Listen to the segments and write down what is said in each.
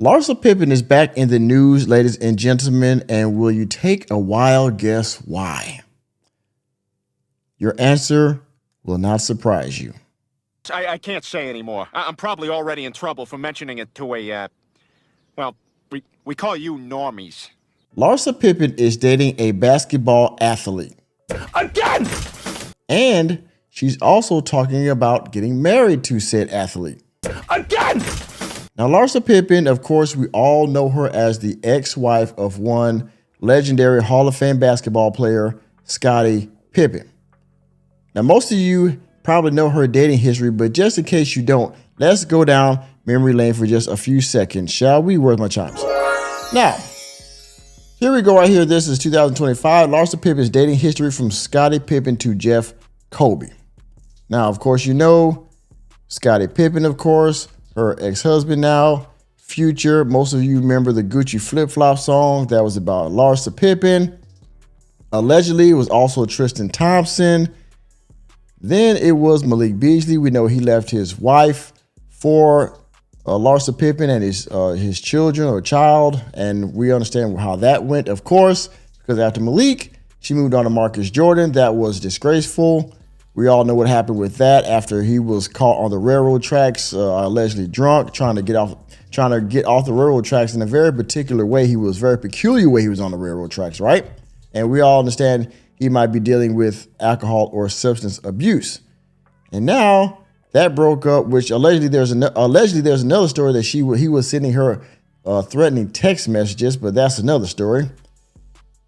Larsa Pippen is back in the news, ladies and gentlemen, and will you take a wild guess why? Your answer will not surprise you. I can't say anymore. I'm probably already in trouble for mentioning it to well, we call you normies. Larsa Pippen is dating a basketball athlete. Again! And she's also talking about getting married to said athlete. Again! Now, Larsa Pippen, of course, we all know her as the ex-wife of one legendary Hall of Fame basketball player, Scottie Pippen. Now, most of you probably know her dating history, but just in case you don't, let's go down memory lane for just a few seconds, shall we? Where's my chimes? Now, here we go right here. This is 2025. Larsa Pippen's dating history from Scottie Pippen to Jeff Kobe. Now, of course, you know Scottie Pippen, of course, her ex-husband now, Future. Most of you remember the Gucci flip-flop song that was about Larsa Pippen. Allegedly, it was also Tristan Thompson. Then it was Malik Beasley. We know he left his wife for Larsa Pippen and his children or child, and we understand how that went, of course, because after Malik, she moved on to Marcus Jordan. That was disgraceful. We all know what happened with that after he was caught on the railroad tracks, allegedly drunk, trying to get off the railroad tracks in a very particular way. He was very peculiar way he was on the railroad tracks, right? And we all understand he might be dealing with alcohol or substance abuse. And now that broke up, which allegedly there's another story that he was sending her threatening text messages, but that's another story.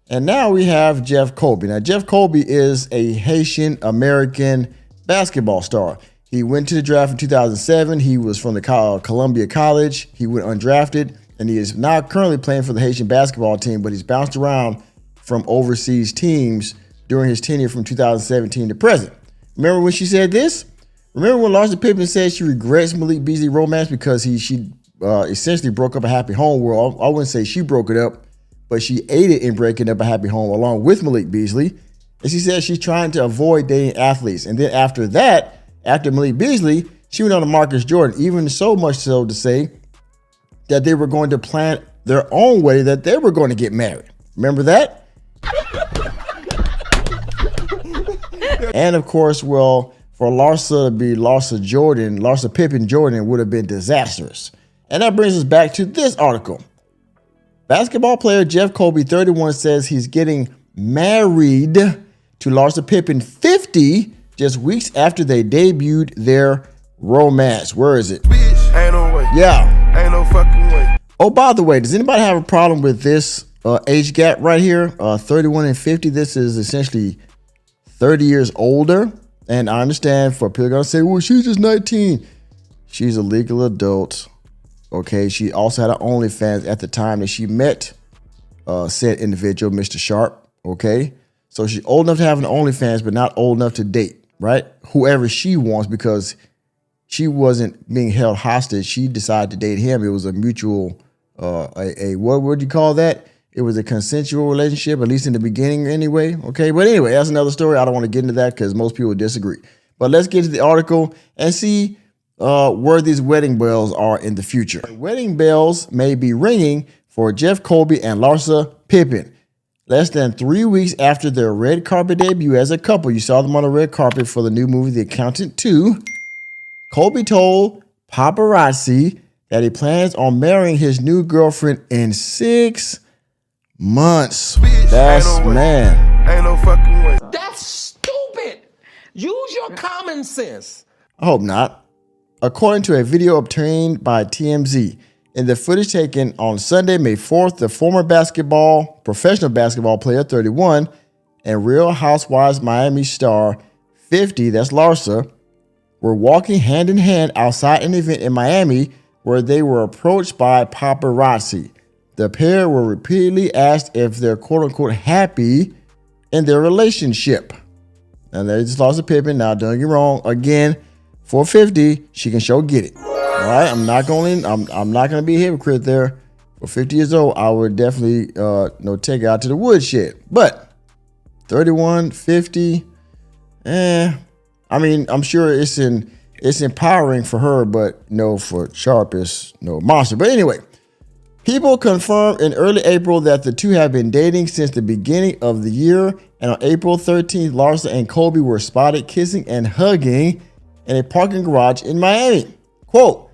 And now we have Jeff Kobe. Now, Jeff Kobe is a Haitian American basketball star. He went to the draft in 2007. He was from the Columbia College. He went undrafted, and he is now currently playing for the Haitian basketball team, but he's bounced around from overseas teams during his tenure from 2017 to present. Remember when she said this? Remember when Larsa Pippen said she regrets Malik Beasley romance because she essentially broke up a happy home? Well, I wouldn't say she broke it up, but she aided in breaking up a happy home along with Malik Beasley. And she said she's trying to avoid dating athletes. And then after that, after Malik Beasley, she went on to Marcus Jordan, even so much so to say that they were going to plan their own way, that they were going to get married. Remember that? And of course, well, for Larsa to be Larsa Pippen Jordan would have been disastrous. And that brings us back to this article. Basketball player Jeff Kobe, 31, says he's getting married to Larsa Pippen, 50, just weeks after they debuted their romance. Where is it? Bitch, ain't no way. Yeah. Ain't no fucking way. Oh, by the way, does anybody have a problem with this age gap right here? 31 and 50. This is essentially 30 years older. And I understand for people going to say, well, she's just 19. She's a legal adult. Okay, she also had an OnlyFans at the time that she met said individual, Mr. Sharp. Okay, so she's old enough to have an OnlyFans, but not old enough to date, right? Whoever she wants, because she wasn't being held hostage. She decided to date him. It was a mutual, what would you call that? It was a consensual relationship, at least in the beginning anyway. Okay, but anyway, that's another story. I don't want to get into that because most people disagree. But let's get to the article and see where these wedding bells are in the future. Wedding bells may be ringing for Jeff Kobe and Larsa Pippen. Less than 3 weeks after their red carpet debut as a couple, you saw them on the red carpet for the new movie, The Accountant 2. Kobe told paparazzi that he plans on marrying his new girlfriend in 6 months. Bitch, That's ain't no way. man. Ain't no fucking way. That's stupid. Use your common sense. I hope not. According to a video obtained by TMZ, in the footage taken on Sunday, May 4th, the former professional basketball player, 31, and Real Housewives Miami star, 50, that's Larsa, were walking hand in hand outside an event in Miami where they were approached by paparazzi. The pair were repeatedly asked if they're quote-unquote happy in their relationship. And there's Larsa Pippen. Now, don't get me wrong. Again, for 50, she can show get it. All right, I'm not going to be a hypocrite there. For 50 years old, I would definitely take it out to the woodshed. But 31, 50, I mean, I'm sure it's empowering for her, but no, for Sharp is no monster. But anyway, People confirmed in early April that the two have been dating since the beginning of the year, and on April 13th, Larsa and Kobe were spotted kissing and hugging in a parking garage in Miami. Quote,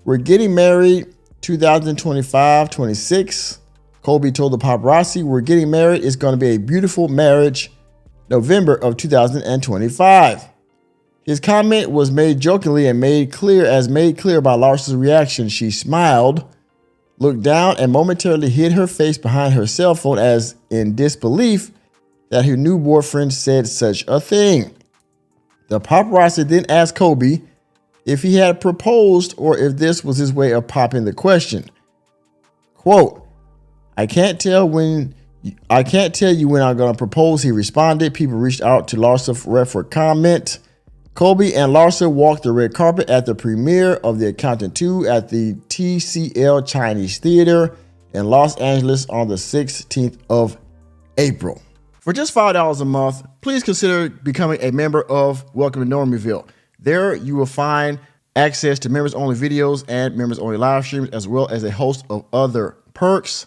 "We're getting married 2025-26. Kobe told the paparazzi, "We're getting married. It's going to be a beautiful marriage, November of 2025. His comment was made jokingly and made clear by Larsa's reaction. She smiled, looked down, and momentarily hid her face behind her cell phone as in disbelief that her new boyfriend said such a thing. The paparazzi then asked Kobe if he had proposed or if this was his way of popping the question. Quote, I can't tell you when I'm going to propose, he responded. People reached out to Larsa for comment. Kobe and Larsa walked the red carpet at the premiere of The Accountant 2 at the TCL Chinese Theater in Los Angeles on the 16th of April. For just $5 a month, please consider becoming a member of Welcome to Normieville. There you will find access to members-only videos and members-only live streams, as well as a host of other perks.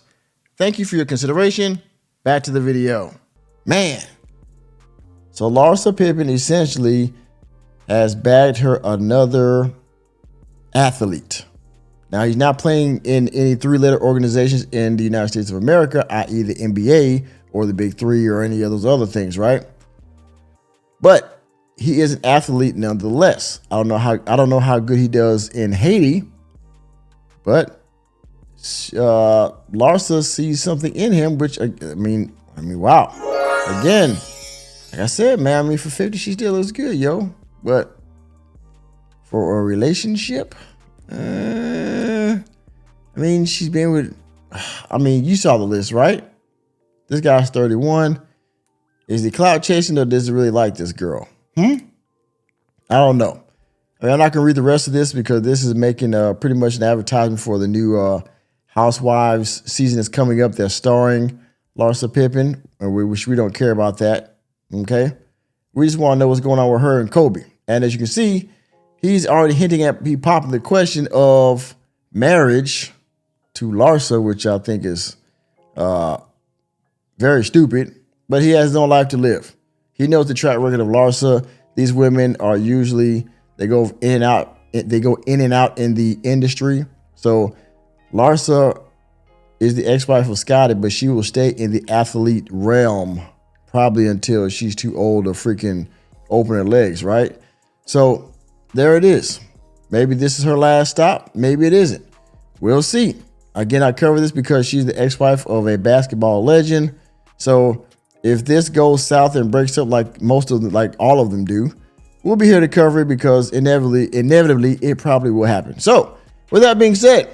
Thank you for your consideration. Back to the video. Man. So Larsa Pippen essentially has bagged her another athlete. Now, he's not playing in any three-letter organizations in the United States of America, i.e. the NBA or the Big Three or any of those other things, right? But he is an athlete nonetheless. I don't know how good he does in Haiti, but Larsa sees something in him, which I mean, wow. Again, like I said, man, for 50, she still looks good, yo. But for a relationship, she's been with, you saw the list, right? This guy's 31. Is he clout chasing or does he really like this girl? I don't know. I'm not going to read the rest of this because this is making pretty much an advertisement for the new Housewives season that's coming up. They're starring Larsa Pippen, which we don't care about that, okay? We just want to know what's going on with her and Kobe. And as you can see, he's already hinting at popping the question of marriage to Larsa, which I think is very stupid, but he has no life to live. He knows the track record of Larsa. These women are usually, they go in and out in the industry. So Larsa is the ex-wife of Scotty, but she will stay in the athlete realm probably until she's too old to freaking open her legs, right? So there it is. Maybe this is her last stop. Maybe it isn't. We'll see. Again, I cover this because she's the ex-wife of a basketball legend. So if this goes south and breaks up like all of them do, we'll be here to cover it because inevitably it probably will happen. So with that being said,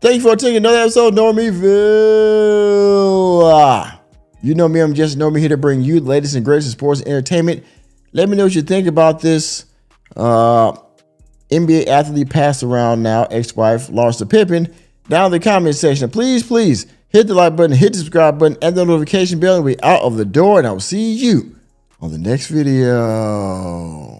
thank you for taking another episode of Normieville. You know me, I'm just Normie, here to bring you the latest and greatest in sports and entertainment. Let me know what you think about this NBA athlete passed around now, ex-wife Larsa Pippen, down in the comment section. Please hit the like button, hit the subscribe button, and the notification bell, and we're out of the door, and I will see you on the next video.